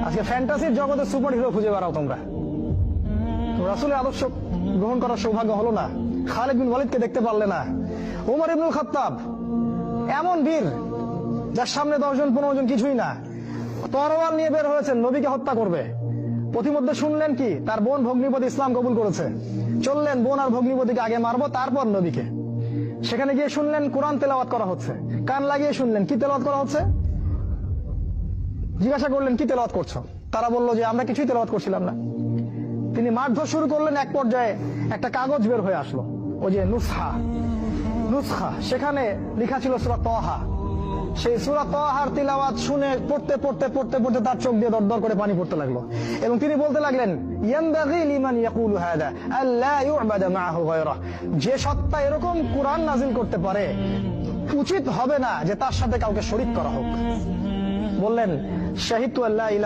আজকে ফ্যান্টাসির জগতে super hero খুঁজে বেড়াও তোমরা। রাসূলের আদর্শ গ্রহণ করার সৌভাগ্য হলো না, খালিদ বিন ওয়ালিদকে দেখতে পারলে না, ওমর ইবনুল খাত্তাব এমন বীর যার সামনে 10 জন 15 জন কিছুই না, তরোয়াল নিয়ে বের হয়েছেন নবীকে হত্যা করবে। প্রতিমধ্যে শুনলেন কি তার বোন ভগ্নিপতি ইসলাম কবুল করেছে, চললেন বোন আর ভগ্নিপতিকে আগে মারবো তারপর নবীকে। সেখানে গিয়ে শুনলেন কোরআন তেলাওয়াত করা হচ্ছে, কান লাগিয়ে শুনলেন কি তেলাওয়াত করা হচ্ছে। জিজ্ঞাসা করলেন কি তেলাওয়াত করছো, তারা বলল যে আমরা কিছুই তেলাওয়াত করছিলাম না। তিনি মারধর শুরু করলেন, এক পর্যায়ে একটা কাগজ বের হয়ে আসলো, ওই যে নুসখা, সেখানে লেখা ছিল সূরা তাহা। সেই সূরা তাহার তিলাওয়াত শুনে পড়তে পড়তে পড়তে পড়তে তার চোখ দিয়ে দরদর করে পানি পড়তে লাগলো, এবং তিনি বলতে লাগলেন ইয়ানবাগি লিমান ইয়াকুলু হাদা আল্লা ইউবাদা মাআহু গায়রা, যে সত্তা এরকম কুরআন নাজিল করতে পারে উচিত হবে না যে তার সাথে কাউকে শরীক করা হোক। বললেন শাহিদতু আল্লা